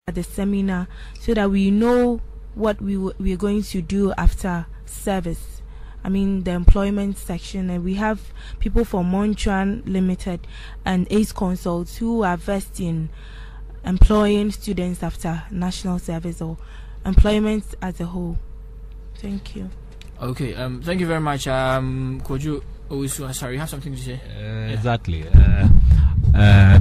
at the seminar so that we know what we're going to do after service. I mean the employment section, and we have people from Montran Limited and Ace Consults who are versed in employing students after national service or employment as a whole. Thank you. Okay, thank you very much. Koju Owusu, sorry, you have something to say? Exactly.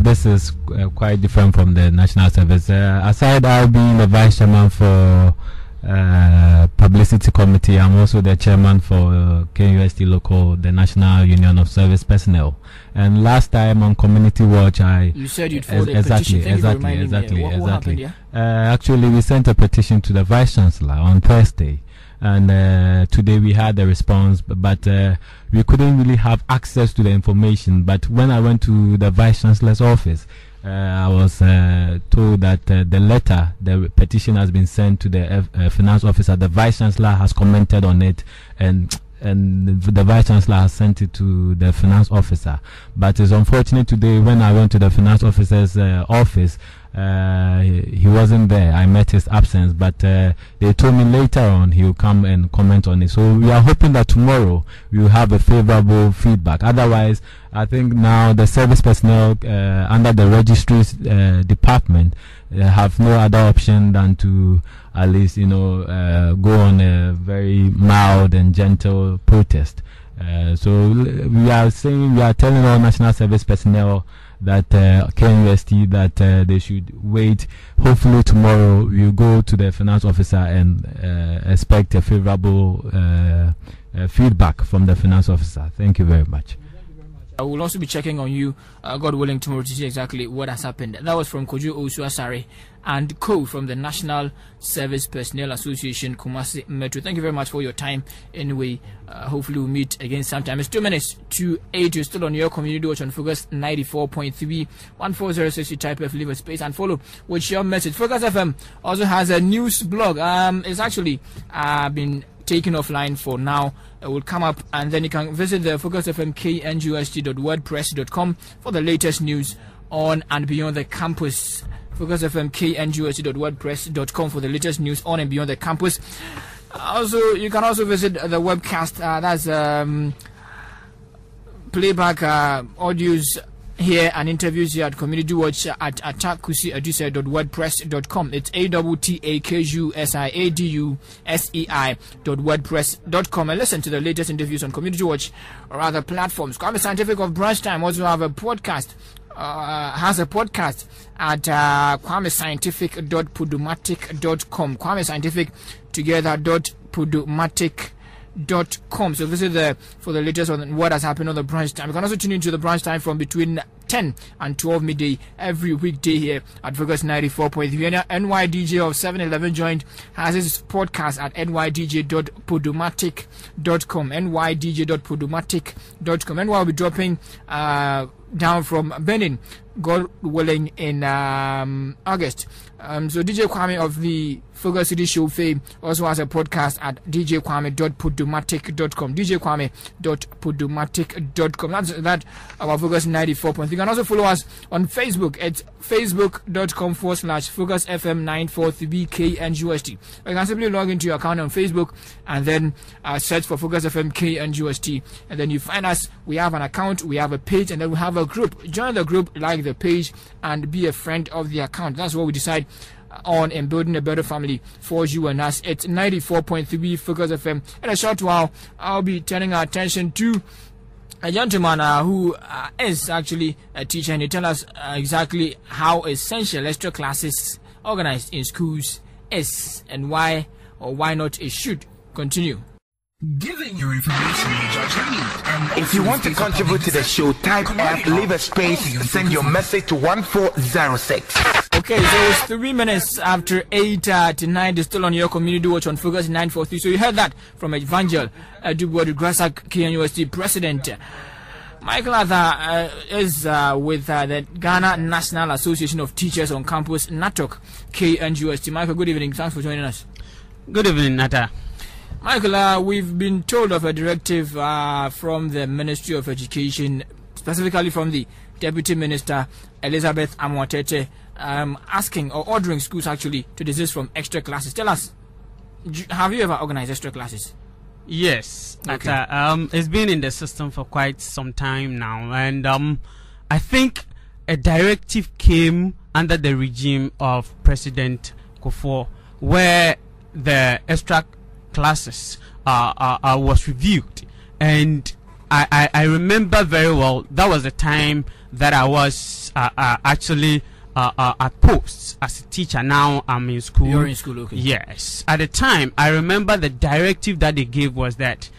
This is quite different from the national service. Aside I being the vice chairman for publicity committee, I'm also the chairman for KUST local, the National Union of Service Personnel. And last time on Community Watch, you said you'd forward a petition. Exactly. What happened, yeah? Actually, we sent a petition to the vice chancellor on Thursday, and today we had the response, but we couldn't really have access to the information. But when I went to the vice chancellor's office, I was told that the petition has been sent to the finance officer. The vice chancellor has commented on it, and the vice chancellor has sent it to the finance officer. But it's unfortunate today when I went to the finance officer's office, he wasn't there. I met his absence, but they told me later on he will come and comment on it. So we are hoping that tomorrow we will have a favorable feedback. Otherwise, I think now the service personnel under the registries department have no other option than to at least go on a very mild and gentle protest. So we are telling all national service personnel that KUST that they should wait. Hopefully tomorrow we'll go to the finance officer and expect a favorable feedback from the finance officer. Thank you very much. I will also be checking on you, God willing, tomorrow to see exactly what has happened. That was from Koju Owusu and Co from the National Service Personnel Association, Kumasi Metro. Thank you very much for your time. Anyway, hopefully we'll meet again sometime. It's 2 minutes to 8. You're still on your community watch on Focus 94.3 14060. You type F, leave a space and follow with your message. Focus FM also has a news blog. It's actually been taken offline for now. It will come up, and then you can visit the Focus FM KNGUST.wordpress.com for the latest news on and beyond the campus. Focus FM KNGUST.wordpress.com for the latest news on and beyond the campus. Also, you can also visit the webcast. That's playback audios here and interviews here at Community Watch at atakusiadusei.wordpress.com. It's atakusiadusei.wordpress.com, and listen to the latest interviews on Community Watch or other platforms. Kwame Scientific of Branch Time also have a podcast. Has a podcast at kwamescientific.podomatic.com. Kwame Scientific together.podomatic.com. So visit there for the latest on what has happened on the Branch Time. You can also tune into the Branch Time from between 10 and 12 midday every weekday here at Focus 94.3. NYDJ of 711 joined has his podcast at nydj.podomatic.com. nydj.podomatic.com. And we'll be dropping down from Benin, God willing, in August. So DJ Kwame of the Focus City Show fame also has a podcast at djkwame.podomatic.com. djkwame.podomatic.com. That's that our Focus 94.3. You can also follow us on Facebook at facebook.com/Focus FM 943KNGUST. You can simply log into your account on Facebook and then search for Focus FM KNGUST, and then you find us. We have an account, we have a page, and then we have a group. Join the group, like the page, and be a friend of the account. That's what we decide on and building a better family for you and us. It's 94.3 Focus FM. In a short while, I'll be turning our attention to a gentleman who is actually a teacher, and he tell us exactly how essential extra classes organized in schools is and why or why not it should continue. Giving your information and if you want to contribute to the show, type F, leave a space, send your message to 1406. Okay, so it's 3 minutes after 8 tonight. It's still on your community watch on Focus 943. So you heard that from evangel-adu-boadu, Grasak KNUST president. Michael Arthur is with the Ghana National Association of Teachers on Campus, NATOC KNUST. Michael, good evening. Thanks for joining us. Good evening, Nata. Michael, we've been told of a directive from the Ministry of Education, specifically from the Deputy Minister Elizabeth Amwatete, asking or ordering schools actually to desist from extra classes. Tell us, have you ever organized extra classes? Yes. Okay. It's been in the system for quite some time now, and I think a directive came under the regime of President Kufuor, where the extra classes was reviewed, and I remember very well that was the time that I was actually at posts as a teacher. Now I'm in school. You're in school, okay. Yes. At the time, I remember the directive that they gave was that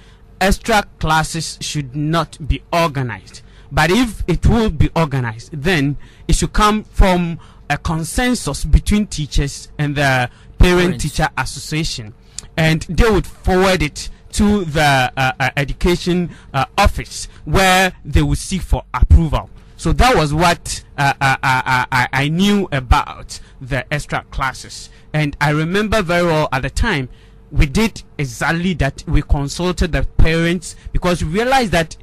extra classes should not be organized. But if it will be organized, then it should come from a consensus between teachers and the Parent-Teacher Association. And they would forward it to the education office, where they would seek for approval. So that was what I knew about the extra classes. And I remember very well at the time, we did exactly that. We consulted the parents because we realized that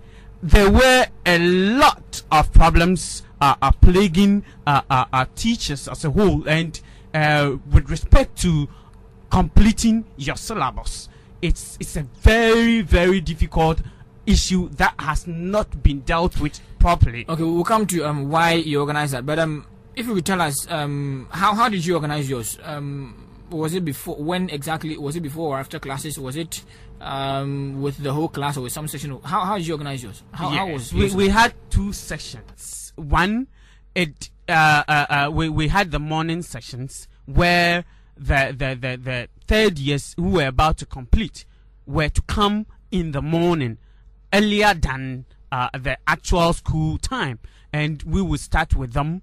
there were a lot of problems plaguing teachers as a whole. And with respect to completing your syllabus, it's a very, very difficult issue that has not been dealt with properly. Okay, we'll come to why you organized that. But if you would tell us, how did you organize yours? Was it before? When exactly? Was it before or after classes? Was it with the whole class or with some section? How did you organize yours? How was we had two sessions. One, we had the morning sessions where the third years who were about to complete were to come in the morning earlier than the actual school time, and we would start with them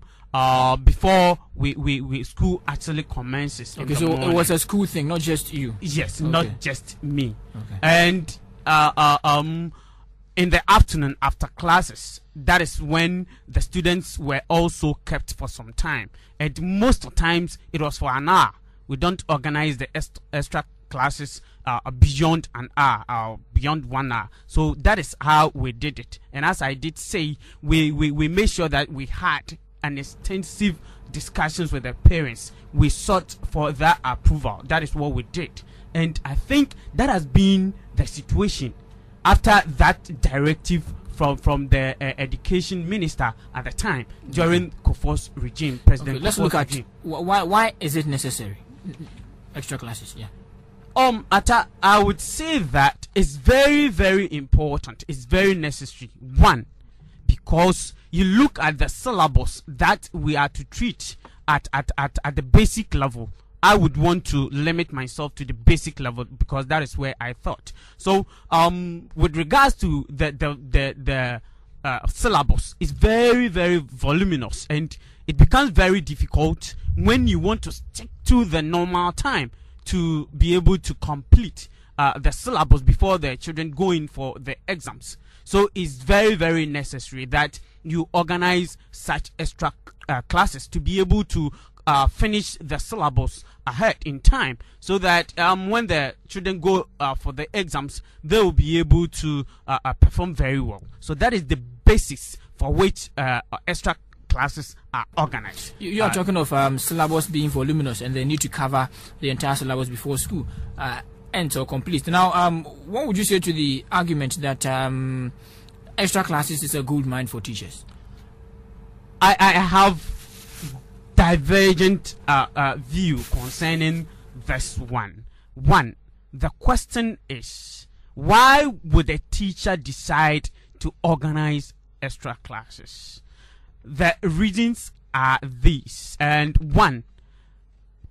before we school actually commences. Okay, so it was a school thing, not just you. Yes, okay. Not just me. Okay. And in the afternoon after classes, that is when the students were also kept for some time, and most of the times it was for an hour. We don't organize the extra classes beyond an hour, beyond 1 hour. So that is how we did it. And as I did say, we made sure that we had an extensive discussions with the parents. We sought for that approval. That is what we did. And I think that has been the situation after that directive from the education minister at the time during Kufuor's regime, President. Okay, let's look at why is it necessary? Extra classes, yeah. I would say that it's very, very important. It's very necessary. One, because you look at the syllabus that we are to treat at the basic level. I would want to limit myself to the basic level because that is where I thought. So, with regards to the syllabus, it's very, very voluminous, and it becomes very difficult when you want to stick to the normal time to be able to complete the syllabus before the children go in for the exams. So it's very, very necessary that you organize such extra classes to be able to finish the syllabus ahead in time, so that when the children go for the exams, they will be able to perform very well. So that is the basis for which extra classes are organized. You are talking of syllabus being voluminous and they need to cover the entire syllabus before school ends or completes. Now, what would you say to the argument that extra classes is a gold mine for teachers? I have divergent view concerning this one. One, the question is, why would a teacher decide to organize extra classes? The reasons are these. And one,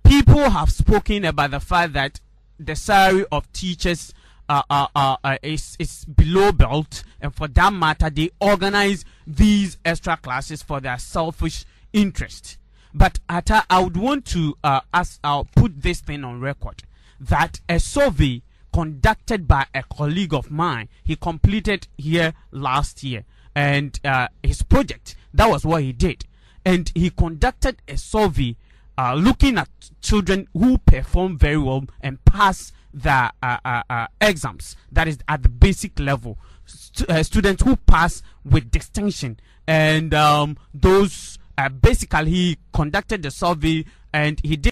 people have spoken about the fact that the salary of teachers is below belt, and for that matter, they organize these extra classes for their selfish interest. But I would want to I'll put this thing on record that a survey conducted by a colleague of mine, he completed here last year, and his project, that was what he did, and he conducted a survey looking at children who perform very well and pass the exams, that is at the basic level, students who pass with distinction, and those basically he conducted the survey and he did